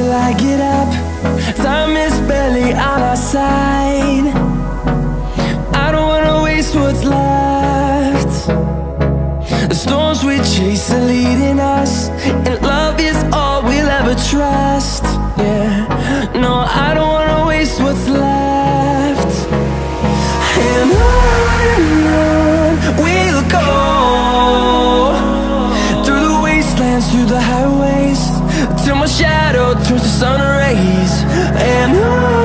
till I get up. Time is barely on our side. I don't wanna waste what's left. The storms we chase are leading us, and love is all we'll ever trust. Yeah, no, I don't wanna waste what's left. And on we'll go, through the wastelands, through the highways, till my shadow turns to sun rays. And on